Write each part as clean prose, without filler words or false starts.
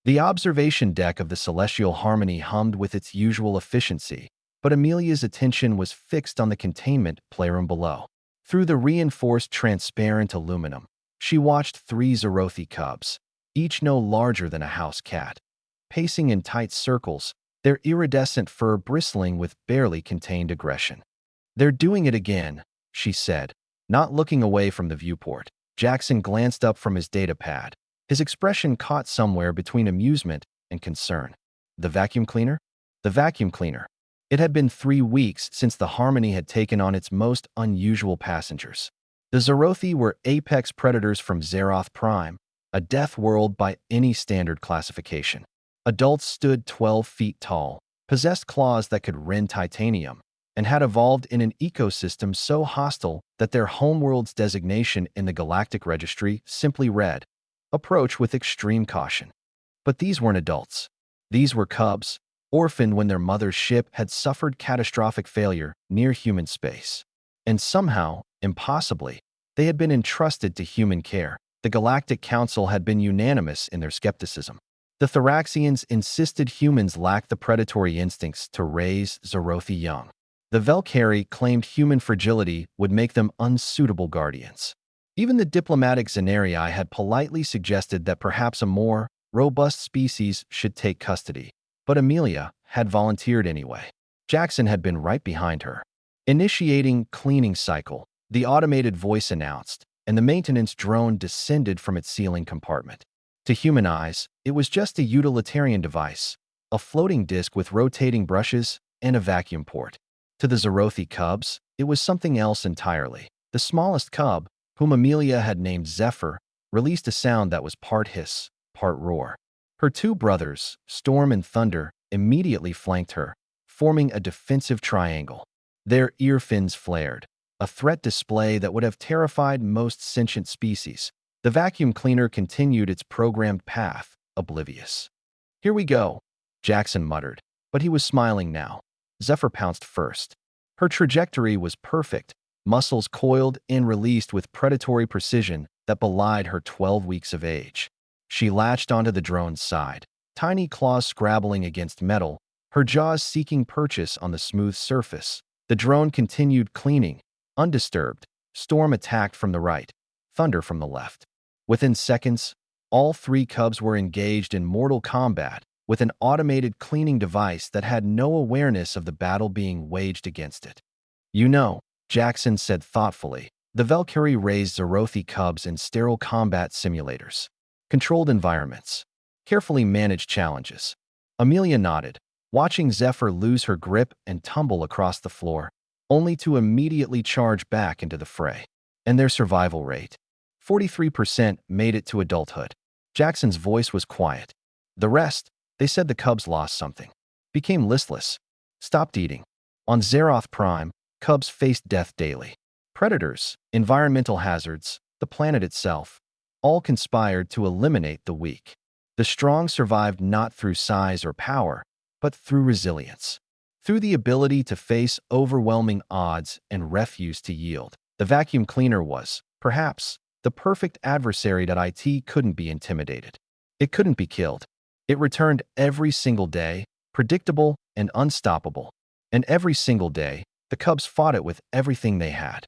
The observation deck of the Celestial Harmony hummed with its usual efficiency, but Amelia's attention was fixed on the containment playroom below. Through the reinforced transparent aluminum, she watched three Zerothi cubs, each no larger than a house cat, pacing in tight circles, their iridescent fur bristling with barely contained aggression. "They're doing it again," she said, not looking away from the viewport. Jackson glanced up from his data pad, his expression caught somewhere between amusement and concern. The vacuum cleaner? The vacuum cleaner. It had been 3 weeks since the Harmony had taken on its most unusual passengers. The Zerothi were apex predators from Zeroth Prime, a death world by any standard classification. Adults stood 12 feet tall, possessed claws that could rend titanium, and had evolved in an ecosystem so hostile that their homeworld's designation in the Galactic Registry simply read, "Approach with extreme caution." But these weren't adults. These were cubs, orphaned when their mother's ship had suffered catastrophic failure near human space. And somehow, impossibly, they had been entrusted to human care. The Galactic Council had been unanimous in their skepticism. The Thoraxians insisted humans lacked the predatory instincts to raise Zerothi young. The Velkari claimed human fragility would make them unsuitable guardians. Even the diplomatic Zenarii had politely suggested that perhaps a more robust species should take custody, but Amelia had volunteered anyway. Jackson had been right behind her. Initiating cleaning cycle, the automated voice announced, and the maintenance drone descended from its ceiling compartment. To human eyes, it was just a utilitarian device, a floating disc with rotating brushes and a vacuum port. To the Zerothi cubs, it was something else entirely. The smallest cub, whom Amelia had named Zephyr, released a sound that was part hiss, part roar. Her two brothers, Storm and Thunder, immediately flanked her, forming a defensive triangle. Their ear fins flared, a threat display that would have terrified most sentient species. The vacuum cleaner continued its programmed path, oblivious. "Here we go," Jackson muttered, but he was smiling now. Zephyr pounced first. Her trajectory was perfect, muscles coiled and released with predatory precision that belied her 12 weeks of age. She latched onto the drone's side, tiny claws scrabbling against metal, her jaws seeking purchase on the smooth surface. The drone continued cleaning, undisturbed. Storm attacked from the right, Thunder from the left. Within seconds, all three cubs were engaged in mortal combat with an automated cleaning device that had no awareness of the battle being waged against it. "You know," Jackson said thoughtfully, "the Velkari raised Zerothi cubs in sterile combat simulators, controlled environments, carefully managed challenges." Amelia nodded, watching Zephyr lose her grip and tumble across the floor, only to immediately charge back into the fray. And their survival rate? 43% made it to adulthood. Jackson's voice was quiet. The rest, they said the cubs lost something, became listless, stopped eating. On Zeroth Prime, cubs faced death daily. Predators, environmental hazards, the planet itself, all conspired to eliminate the weak. The strong survived not through size or power, but through resilience. Through the ability to face overwhelming odds and refuse to yield. The vacuum cleaner was, perhaps, the perfect adversary that IT couldn't be intimidated. It couldn't be killed. It returned every single day, predictable and unstoppable. And every single day, the cubs fought it with everything they had.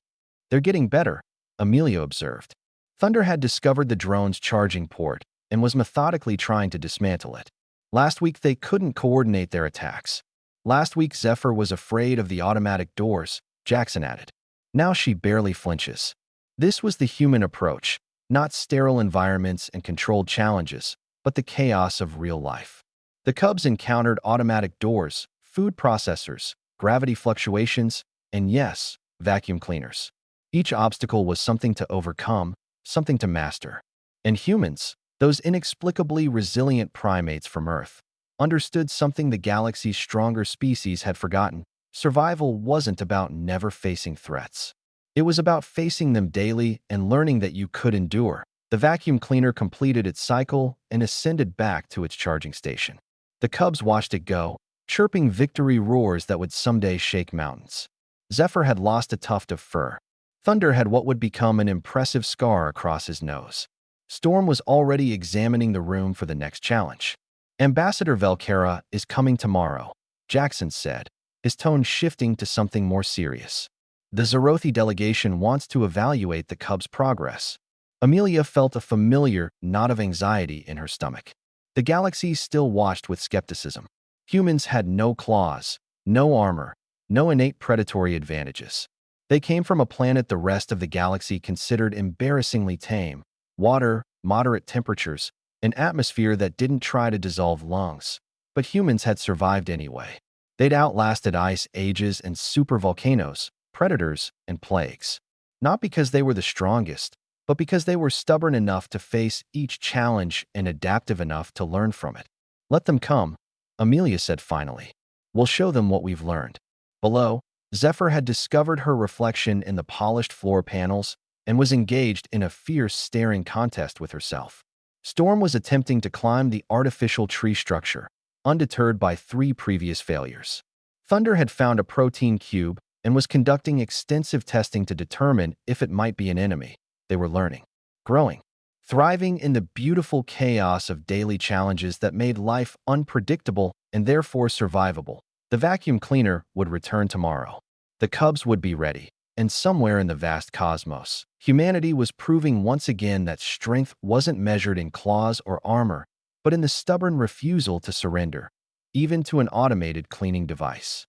"They're getting better," Amelia observed. Thunder had discovered the drone's charging port and was methodically trying to dismantle it. Last week, they couldn't coordinate their attacks. Last week, Zephyr was afraid of the automatic doors, Jackson added. Now she barely flinches. This was the human approach, not sterile environments and controlled challenges, but the chaos of real life. The cubs encountered automatic doors, food processors, gravity fluctuations, and yes, vacuum cleaners. Each obstacle was something to overcome, something to master. And humans, those inexplicably resilient primates from Earth, understood something the galaxy's stronger species had forgotten. Survival wasn't about never facing threats. It was about facing them daily and learning that you could endure. The vacuum cleaner completed its cycle and ascended back to its charging station. The cubs watched it go, chirping victory roars that would someday shake mountains. Zephyr had lost a tuft of fur. Thunder had what would become an impressive scar across his nose. Storm was already examining the room for the next challenge. Ambassador Velcara is coming tomorrow, Jackson said, his tone shifting to something more serious. The Zerothi delegation wants to evaluate the Cubs' progress. Amelia felt a familiar knot of anxiety in her stomach. The galaxy still watched with skepticism. Humans had no claws, no armor, no innate predatory advantages. They came from a planet the rest of the galaxy considered embarrassingly tame: water, moderate temperatures, an atmosphere that didn't try to dissolve lungs. But humans had survived anyway. They'd outlasted ice ages and supervolcanoes, predators, and plagues. Not because they were the strongest, but because they were stubborn enough to face each challenge and adaptive enough to learn from it. "Let them come," Amelia said finally. "We'll show them what we've learned." Below, Zephyr had discovered her reflection in the polished floor panels and was engaged in a fierce staring contest with herself. Storm was attempting to climb the artificial tree structure, undeterred by 3 previous failures. Thunder had found a protein cube and was conducting extensive testing to determine if it might be an enemy. They were learning, growing, thriving in the beautiful chaos of daily challenges that made life unpredictable and therefore survivable. The vacuum cleaner would return tomorrow. The Cubs would be ready, and somewhere in the vast cosmos, humanity was proving once again that strength wasn't measured in claws or armor, but in the stubborn refusal to surrender, even to an automated cleaning device.